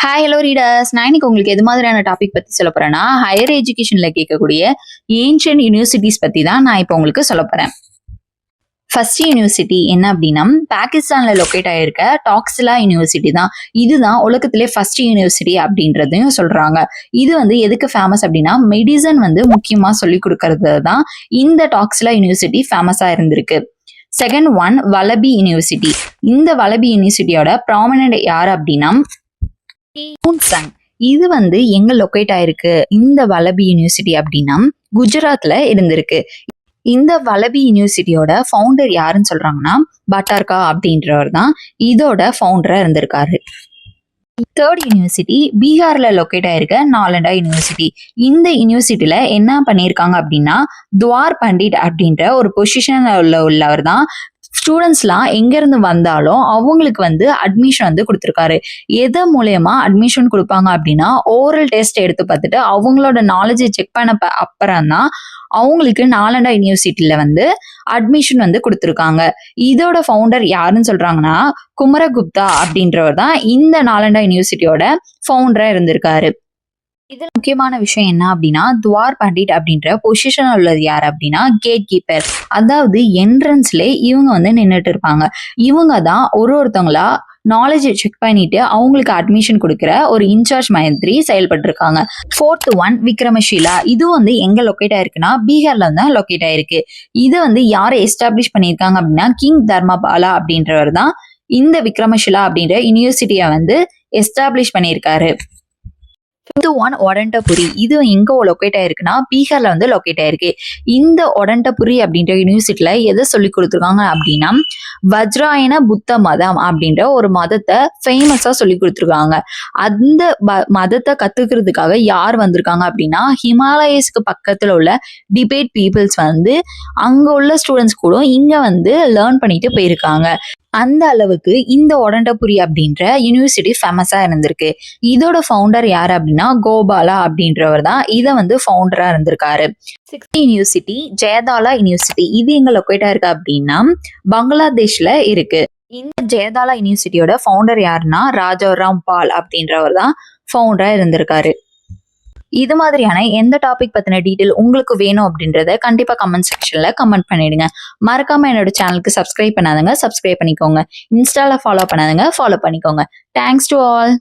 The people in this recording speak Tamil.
Hi hello readers. நான் இன்னைக்கு உங்களுக்கு எது மாதிரியான டாபிக் பத்தி சொல்ல போறேன்னா, ஹையர் எஜுகேஷன்ல கேட்கக்கூடிய ஏன்ஷியன்ட் யூனிவர்சிட்டிஸ் பத்தி தான் நான் இப்போ உங்களுக்கு சொல்ல போறேன். ஃபர்ஸ்ட் யூனிவர்சிட்டி என்ன அப்படின்னா, பாகிஸ்தான்ல லொக்கேட் ஆயிருக்க டாக்ஸிலா யூனிவர்சிட்டி தான். இதுதான் உலகத்திலே ஃபர்ஸ்ட் யூனிவர்சிட்டி அப்படின்றதையும் சொல்றாங்க. இது எதுக்கு ஃபேமஸ் அப்படின்னா, மெடிசன் முக்கியமா சொல்லி கொடுக்கறது தான் இந்த டாக்ஸிலா யூனிவர்சிட்டி ஃபேமஸா இருந்திருக்கு. Second one Valabhi university. இந்த வலபி யூனிவர்சிட்டியோட ப்ராமினன்ட் யார் அப்படின்னா சங். இது எங்க லொக்கேட் ஆயிருக்கு இந்த வலபி யூனிவர்சிட்டி அப்படின்னா குஜராத்ல இருந்திருக்கு. இந்த வலபி யூனிவர்சிட்டியோட ஃபவுண்டர் யாருன்னு சொல்றாங்கன்னா பட்டார்கா அப்படின்றவர் தான் இதோட ஃபவுண்டரா இருந்திருக்காரு. தேர்ட் யூனிவர்சிட்டி பீகார்ல லொக்கேட் ஆயிருக்க நாலண்டா யூனிவர்சிட்டி. இந்த யூனிவர்சிட்டியில என்ன பண்ணியிருக்காங்க அப்படின்னா துவார் பண்டிட் அப்படின்ற ஒரு பொசிஷன்ல உள்ளவர் தான் ஸ்டூடெண்ட்ஸ்லாம் எங்கேருந்து வந்தாலும் அவங்களுக்கு அட்மிஷன் கொடுத்துருக்காரு. எது மூலயமா அட்மிஷன் கொடுப்பாங்க அப்படின்னா ஓரல் டெஸ்ட் எடுத்து பார்த்துட்டு அவங்களோட நாலேஜை செக் பண்ண அப்புறம் தான் அவங்களுக்கு நாலண்டா யூனிவர்சிட்டியில அட்மிஷன் கொடுத்துருக்காங்க. இதோட ஃபவுண்டர் யாருன்னு சொல்றாங்கன்னா குமரகுப்தா அப்படின்றவர் தான் இந்த நாலண்டா யூனிவர்சிட்டியோட ஃபவுண்டரா இருந்திருக்காரு. இதுல முக்கியமான விஷயம் என்ன அப்படின்னா துவார் பண்டிட் அப்படின்ற பொசிஷன் உள்ளது யார் அப்படின்னா கேட் கீப்பர். அதாவது என்ட்ரன்ஸ்ல இவங்க நின்றுட்டு இருப்பாங்க. இவங்க தான் ஒருத்தவங்களா நாலேஜ் செக் பண்ணிட்டு அவங்களுக்கு அட்மிஷன் கொடுக்குற ஒரு இன்சார்ஜ் மாதிரி செயல்பட்டு இருக்காங்க. Fourth one Vikramshila. இது எங்க லொக்கேட் ஆயிருக்குன்னா பீகார்ல தான் லொக்கேட் ஆயிருக்கு. இது யாரை எஸ்டாப்ளிஷ் பண்ணியிருக்காங்க அப்படின்னா கிங் தர்மபாலா அப்படின்றவர் தான் இந்த விக்ரமஷீலா அப்படின்ற யூனிவர்சிட்டியை எஸ்டாப்ளிஷ் பண்ணியிருக்காரு. Fifth one Odantapuri. இது எங்க லொக்கேட் ஆயிருக்குன்னா பீகார்ல லொக்கேட் ஆயிருக்கு. இந்த ஒடண்டபுரி அப்படின்ற யூனிவர்சிட்டியில எதை சொல்லி கொடுத்துருக்காங்க அப்படின்னா வஜ்ராயன புத்த மதம் அப்படின்ற ஒரு மதத்தை ஃபேமஸா சொல்லி கொடுத்துருக்காங்க. அந்த மதத்தை கத்துக்கிறதுக்காக யார் வந்திருக்காங்க அப்படின்னா ஹிமாலயஸ்க்கு பக்கத்துல உள்ள டிபேட் பீப்புள்ஸ் அங்க உள்ள ஸ்டூடெண்ட்ஸ் கூட இங்க லேர்ன் பண்ணிட்டு போயிருக்காங்க. அந்த அளவுக்கு இந்த ஒடண்டபுரி அப்படின்ற யூனிவர்சிட்டி ஃபேமஸா இருந்திருக்கு. இதோட ஃபவுண்டர் யார் அப்படின்னா கோபாலா அப்படின்றவர் தான் இதை ஃபவுண்டரா இருந்திருக்காரு. Sixth university Jagaddala university. இது எங்க லொக்கேட்டா இருக்கு அப்படின்னா பங்களாதேஷ்ல இருக்கு. இந்த ஜெயதாலா யூனிவர்சிட்டியோட ஃபவுண்டர் யாருன்னா ராஜாராம் பால் அப்படின்றவர் தான் ஃபவுண்டரா இருந்திருக்காரு. இது மாதிரியான எந்த டாபிக் பத்தின டீட்டெயில் உங்களுக்கு வேணும் அப்படின்றத கண்டிப்பா கமெண்ட் செக்ஷன்ல கமெண்ட் பண்ணிடுங்க. மறக்காம என்னோட சேனலுக்கு சப்ஸ்கிரைப் பண்ணாதங்க, சப்ஸ்கிரைப் பண்ணிக்கோங்க. இன்ஸ்டால ஃபாலோ பண்ணாதங்க, ஃபாலோ பண்ணிக்கோங்க. Thanks to all.